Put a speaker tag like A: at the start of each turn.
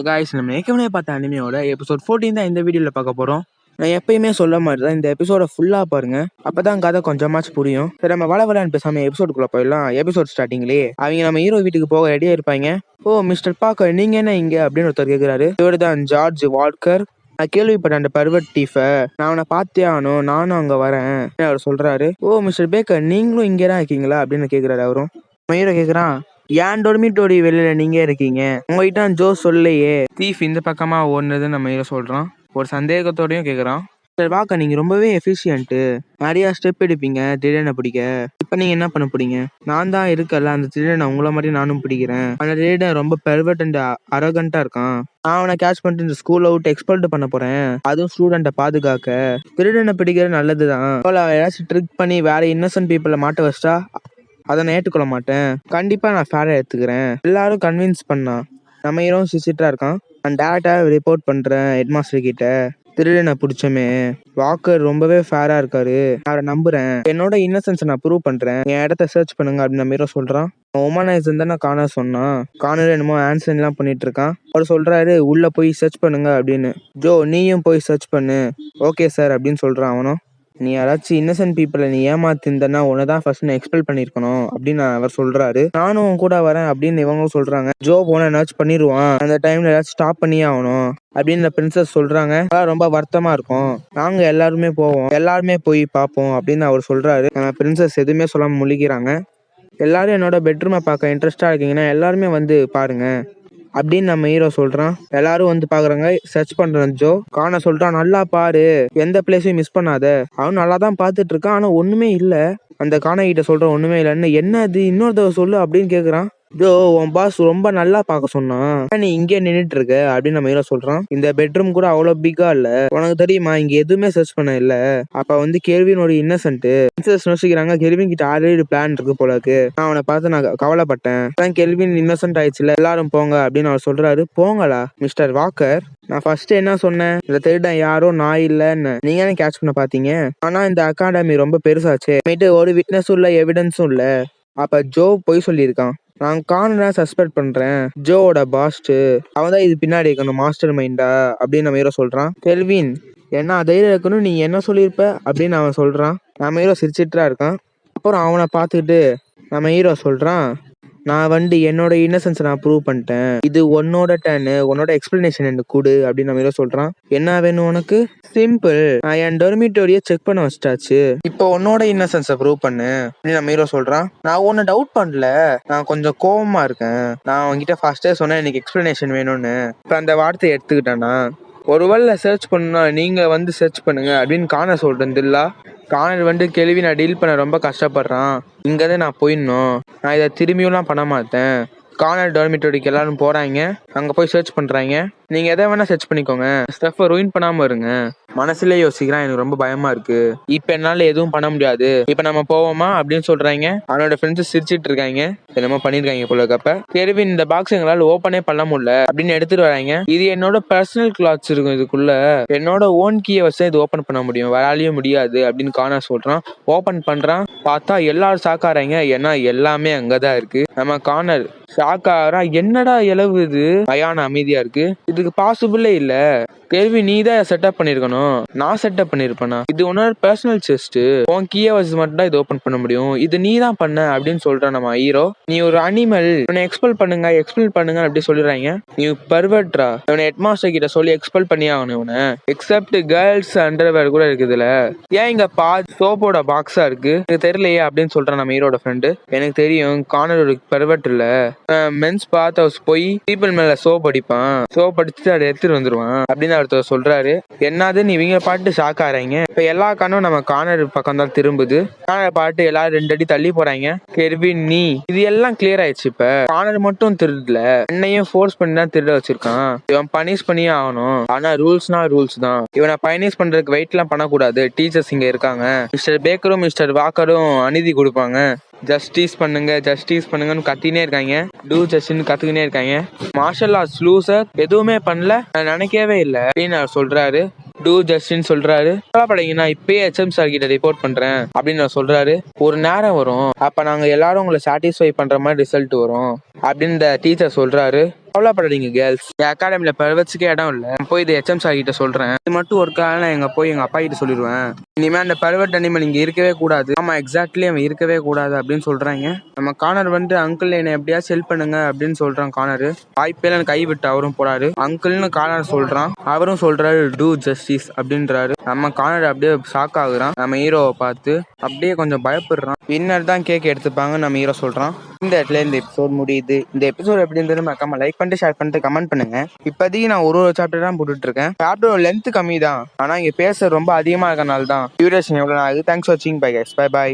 A: Guys, நம்ம ஏற்கனவே பார்த்த அனிமையோட எபிசோட் 14 தான் இந்த வீடியோவில் பார்க்க போகிறோம். நான் எப்பயுமே சொல்ல மாதிரி தான் இந்த எபிசோட ஃபுல்லாக பாருங்க, அப்பதான் கதை கொஞ்சமாச்சும் புரியும். சரி, நம்ம வளவலான்னு பேசாம எபிசோடுக்குள்ள போயிடலாம். எபிசோட் ஸ்டார்டிங்லேயே அவங்க நம்ம ஹீரோ வீட்டுக்கு போக ரெடியாக இருப்பாங்க. ஓ மிஸ்டர் பாக்கர், நீங்க என்ன இங்க அப்படின்னு ஒருத்தர் கேட்குறாரு. இவர் தான் ஜார்ஜ் வால்கர். நான் கேள்விப்பட்டேன் அந்த பர்வட் டீஃபை, நான் அவனை பார்த்தே ஆகணும், நானும் அங்கே வரேன் அவர் சொல்றாரு. ஓ மிஸ்டர் பேக்கர், நீங்களும் இங்கே தான் இருக்கீங்களா அப்படின்னு கேட்குறாரு. அவரும் நம்ம ஹீரோ கேட்குறான், ஏன் டொர்மிட்டோரி வெளியில நீங்க இருக்கீங்க, உங்ககிட்ட ஜோ சொல்லையே தீஃப் இந்த பக்கமா ஓடுனதுன்னு நம்ம ஹீரோ சொல்றான். ஒரு சந்தேகத்தோடையும் கேட்குறான். சரி வாக்கா, நீங்க ரொம்பவே எஃபிஷியன்ட்டு, நிறைய ஸ்டெப் எடுப்பீங்க திருடனை பிடிக்க. இப்போ நீங்க என்ன பண்ண போறீங்க? நான் தான் இருக்கல அந்த திருடனை, உங்களை மாதிரி நானும் பிடிக்கிறேன். அந்த திருடன் ரொம்ப பெர்வர்ட் அண்ட் அரகண்டா இருக்கான். நான் அவனை கேட்ச் பண்ணிட்டு இந்த ஸ்கூல் அவுட் எக்ஸ்பெல்ட் பண்ண போறேன், அதுவும் ஸ்டூடெண்ட்டை பாதுகாக்க. திருடனை பிடிக்கிறது நல்லதுதான், ஏதாச்சும் ட்ரிக் பண்ணி வேற இன்னசென்ட் பீப்புளை மாட்ட வச்சிட்டா அதை நான் ஏற்றுக்கொள்ள மாட்டேன். கண்டிப்பாக நான் ஃபேராக எடுத்துக்கிறேன். எல்லாரும் கன்வின்ஸ் பண்ணா நம்ம ஹீரோ சிசிட்டா இருக்கான். நான் டேரக்டாக ரிப்போர்ட் பண்ணுறேன் ஹெட் மாஸ்டர் கிட்ட. திருடனை பிடிச்சமே வாக்கர் ரொம்பவே ஃபேராக இருக்காரு, அவரை நம்புறேன். என்னோட இன்னசென்ஸை நான் ப்ரூவ் பண்ணுறேன், என் இடத்த சர்ச் பண்ணுங்க அப்படின்னு நம்ம ஹீரோ சொல்கிறான். உமனைசன் தான் நான் காண சொன்னான். காணல என்னமோ ஆன்சர்லாம் பண்ணிட்டு இருக்கான். அவர் சொல்றாரு, உள்ள போய் சர்ச் பண்ணுங்க அப்படின்னு. ஜோ நீயும் போய் சர்ச் பண்ணு. ஓகே சார் அப்படின்னு சொல்றான் அவனும். நீ யாராச்சும் இன்னசென்ட் பீப்புளை நீ ஏமாத்திருந்தனா உன்னதான் ஃபர்ஸ்ட் நான் எக்ஸ்பெல் பண்ணிருக்கணும் அப்படின்னு அவர் சொல்றாரு. நானும் கூட வரேன் அப்படின்னு இவங்க சொல்றாங்க. ஜோ போன ஏதாச்சும் பண்ணிடுவான், அந்த டைம்ல ஏதாச்சும் ஸ்டாப் பண்ணியே ஆகணும் அப்படின்னு பிரின்சஸ் சொல்றாங்க. ரொம்ப வருத்தமா இருக்கும், நாங்க எல்லாருமே போவோம், எல்லாருமே போய் பார்ப்போம் அப்படின்னு அவர் சொல்றாரு. பிரின்சஸ் எதுவுமே சொல்லாம முழிக்கிறாங்க. எல்லாரும் என்னோட பெட்ரூமை பார்க்க இன்ட்ரெஸ்டா இருக்கீங்கன்னா எல்லாருமே வந்து பாருங்க அப்படின்னு நம்ம ஹீரோ சொல்றான். எல்லாரும் வந்து பாக்குறாங்க, சர்ச் பண்றான். ஜோ காண சொல்றான், நல்லா பாரு, எந்த பிளேஸையும் மிஸ் பண்ணாத. அவன் நல்லா தான் பாத்துட்டு இருக்கான், ஆனா ஒண்ணுமே இல்ல. அந்த காண கிட்ட சொல்றான் ஒண்ணுமே இல்லைன்னு. என்ன அது, இன்னொரு தடவை சொல்லு அப்படின்னு கேக்குறான். ஜோ உன் பாஸ் ரொம்ப நல்லா பார்க்க சொன்னான், நீ இங்கே நின்றுட்டு இருக்க அப்படின்னு நம்ம ஹீரோ சொல்றான். இந்த பெட்ரூம் கூட அவ்வளவு பிக்கா இல்ல, உனக்கு தெரியுமா இங்க எதுவுமே சர்ச் பண்ண இல்ல. அப்ப வந்து கெல்வின் ஒரு இன்னசென்ட் யோசிக்கிறாங்க. கெல்வின் கிட்ட ஆல்ரெடி பிளான் இருக்கு போல இருக்கு, நான் அவனை பார்த்து நான் கவலைப்பட்டேன். கெல்வின் இன்னசென்ட் ஆயிடுச்சுல, எல்லாரும் போங்க அப்படின்னு அவர் சொல்றாரு. போங்களா மிஸ்டர் வாக்கர், நான் ஃபர்ஸ்ட் என்ன சொன்னேன், இந்த திருடன் யாரோ நான் இல்லன்னு நீங்க கேட்ச் பண்ண பாத்தீங்க. ஆனா இந்த அகாடமி ரொம்ப பெருசாச்சு, ஒரு விட்னஸும் இல்ல, எவிடன்ஸும் இல்ல. அப்ப ஜோ பொய் சொல்லியிருக்கான். நான் காணல சஸ்பெக்ட் பண்றேன், ஜோவோட பாஸ்ட் அவன் தான் இது பின்னாடி இருக்கணும், மாஸ்டர் மைண்டா அப்படின்னு நம்ம ஹீரோ சொல்றான். கெல்வின் என்ன தைரியம் இருக்கணும், நீ என்ன சொல்லியிருப்ப அப்படின்னு அவன் சொல்றான். நம்ம ஹீரோ சிரிச்சிட்டா இருக்கான். அப்புறம் அவனை பார்த்துக்கிட்டு நம்ம ஹீரோ சொல்றான், நான் வந்து என்னோட இன்னசென்ஸ் நான் ப்ரூவ் பண்ணிட்டேன், இது உன்னோட டர்னு, உன்னோட எக்ஸ்பிளனேஷன் எனக்கு கொடு அப்படின்னு நம்ம ஹீரோ சொல்றான். என்ன வேணும் உனக்கு? சிம்பிள், நான் என் டொர்மிட்டோரியை செக் பண்ண வச்சிட்டாச்சு, இப்போ உன்னோட இன்னசென்ஸை ப்ரூவ் பண்ணு அப்படின்னு நம்ம ஹீரோ சொல்றான். நான் உன்னை டவுட் பண்ணல, நான் கொஞ்சம் கோவமா இருக்கேன். நான் அவன்கிட்ட ஃபர்ஸ்டே சொன்னேன் எனக்கு எக்ஸ்பிளனேஷன் வேணும்னு, இப்போ அந்த வார்த்தையை எடுத்துக்கிட்டானா. ஒருவேளை சர்ச் பண்ணா நீங்க வந்து சர்ச் பண்ணுங்க அப்படின்னு காண சொல்றேன். இல்லா காணல் வந்து கேள்வி நான் டீல் பண்ண ரொம்ப கஷ்டப்படுறான், இங்கதான் நான் போயிடணும், நான் இதை திரும்பியும்லாம் பண்ண மாட்டேன். கார்னர் டோர்மிட்டோரிக்கு எல்லாரும் போறாங்க, அங்க போய் சர்ச் பண்றாங்க. நீங்க எதை வேணா சர்ச் பண்ணிக்கோங்க, ஸ்டஃப்பை ரூயின் பண்ணாம இருங்க. மனசுல யோசிக்கிறான், எனக்கு ரொம்ப பயமா இருக்கு, இப்ப என்னால எதுவும் பண்ண முடியாது, இப்ப நம்ம போவோமா அப்படின்னு சொல்றாங்க. அவனோட ஃப்ரெண்ட்ஸ் சிரிச்சிட்டு இருக்காங்க, என்னமோ பண்ணிருக்காங்க போல. கப்ப கேள்வி இந்த பாக்ஸ் எங்களால ஓப்பனே பண்ண முடியல அப்படின்னு எடுத்துட்டு வராங்க. இது என்னோட பர்சனல் கிளாத்ஸ் இருக்கும், இதுக்குள்ள என்னோட ஓன் கீயை வச்சு இது ஓப்பன் பண்ண முடியும், வேலையும் முடியாது அப்படின்னு காண சொல்றான். ஓப்பன் பண்றான், பார்த்தா எல்லாரும் ஷாக்காராங்க, ஏன்னா எல்லாமே அங்கதான் இருக்கு. நம்ம கார்னர் ஷாக்காரா, என்னடா இளவு இது, பயான அமைதியா இருக்கு, இதுக்கு பாசிபிளே இல்ல, கேள்வி நீ தான் செட்டப் பண்ணிருக்கணும், நான் செட்டப் பண்ணிருப்பேனா, இது உன்னோட பர்சனல் செஸ்ட், உன் கீயை வச்சு மட்டும் தான் இது ஓப்பன் பண்ண முடியும், இது நீ தான் பண்ண அப்படின்னு சொல்றான் நம்ம ஹீரோ. நீ ஒரு அனிமல், உன்னை எக்ஸ்பெல் பண்ணுங்க அப்படி சொல்லிடுறாங்க. நீ பர்வர்ட்ரா, இவனை ஹெட்மாஸ்டர் கிட்ட சொல்லி எக்ஸ்பெல் பண்ணி ஆகணும் இவனை. எக்ஸப்ட் கேர்ள்ஸ் அண்டர்வேர் கூட இருக்குதுல, ஏன் இங்க சோப்போட பாக்ஸா இருக்கு, எனக்கு தெரியலையே அப்படின்னு சொல்றான் நம்ம ஹீரோட ஃப்ரெண்டு. எனக்கு தெரியும், கார்னர் ஒரு பர்வர்ட் இல்ல, மென்ஸ் பாத் ஹவுஸ் போய் பீப்பிள் மேல சோப் அடிப்பான், சோப் அடிச்சுட்டு அதை எடுத்துட்டு வந்துருவான் அப்படின்னு ஒருத்தர் சொல்றாரு. என்னதுன்னு இவங்க பாட்டு ஷாக் ஆறாங்க. இப்ப எல்லா கண்ணும் நம்ம கார்னர் பக்கம் தான் திரும்புது. கார்னர் பாட்டு எல்லாரும் 2 அடி தள்ளி போறாங்க. கெர்வின் நீ இது எல்லாம் கிளியர் ஆயிடுச்சு. இப்ப கார்னர் மட்டும் திருடல, என்னையும் ஃபோர்ஸ் பண்ணி தான் திருட வச்சிருக்கான், இவன் பனிஷ் பண்ணியே ஆகணும். ஆனா ரூல்ஸ்னா ரூல்ஸ் தான், இவனை பனிஷ் பண்றதுக்கு வெயிட் எல்லாம் பண்ணக்கூடாது. டீச்சர்ஸ் இங்க இருக்காங்க, மிஸ்டர் பேக்கரும் மிஸ்டர் வாக்கரும் அநீதி கொடுப்பாங்க, ஜஸ்டிஸ் பண்ணுங்கன்னு கத்தினே இருக்காங்க. டூ ஜஸ்டிஸ் கத்துக்கினே இருக்காங்க. மார்ஷல் ஆர்ட்ஸ் லூசர் எதுவுமே பண்ணல, நான் நினைக்கவே இல்லை அப்படின்னு அவர் சொல்றாரு. டூ ஜஸ்டின் சொல்றாரு, நான் இப்பயே HM சார் கிட்ட ரிப்போர்ட் பண்றேன் அப்படின்னு சொல்றாரு. ஒரு நேரம் வரும், அப்ப நாங்க எல்லாரும் உங்களை சாட்டிஸ்ஃபை பண்ற மாதிரி ரிசல்ட் வரும், அப்படின்னு இந்த டீச்சர் சொல்றாரு. கவலைப்படாதீங்க கேர்ள்ஸ், என் அகாடமில பர்வட்ஸுக்கே இடம் இல்லை. போய் இது ஹெச்எம் சார் கிட்ட சொல்றேன். இது மட்டும் ஒரு காலம் எங்க போய் எங்க அப்பா கிட்ட சொல்லிடுவேன். இனிமே அந்த பர்வட் அனிமல் இங்க இருக்கவே கூடாது. ஆமா எக்ஸாக்ட்லி அவன் இருக்கவே கூடாது அப்படின்னு சொல்றாங்க. நம்ம கார்னர் வந்து அங்கிள் என்னை எப்படியாச்சும் ஹெல்ப் பண்ணுங்க அப்படின்னு சொல்றான். கார்னர் வாய்ப்பேல கை விட்டு அவரும் போறாரு. அங்கிள்னு கார்னர் சொல்றான். அவரும் சொல்றாரு டூ ஜஸ்டிஸ் அப்படின்றாரு. நம்ம கார்னர் அப்படியே ஷாக் ஆகுறான். நம்ம ஹீரோவை பார்த்து அப்படியே கொஞ்சம் பயப்படுறான். வின்னர் தான் கேக் எடுத்துப்பாங்க நம்ம ஹீரோ சொல்றான். இந்த இடத்துல இந்த எபிசோட் முடியுது. இந்த எபிசோட் எப்படின்றது மறக்காம லைக் பண்ணிட்டு ஷேர் பண்ணிட்டு கமெண்ட் பண்ணுங்க. இப்போதைக்கு நான் ஒரு சாப்டர் தான் போட்டுட்டு இருக்கேன். சாப்டர் லென்த் கம்மி தான், ஆனா இங்க பேச ரொம்ப அதிகமா இருக்கனால தான் டியூரேஷன் எவ்வளவு ஆகுது. தேங்க்ஸ் ஃபார் வாட்சிங். Bye guys, bye by.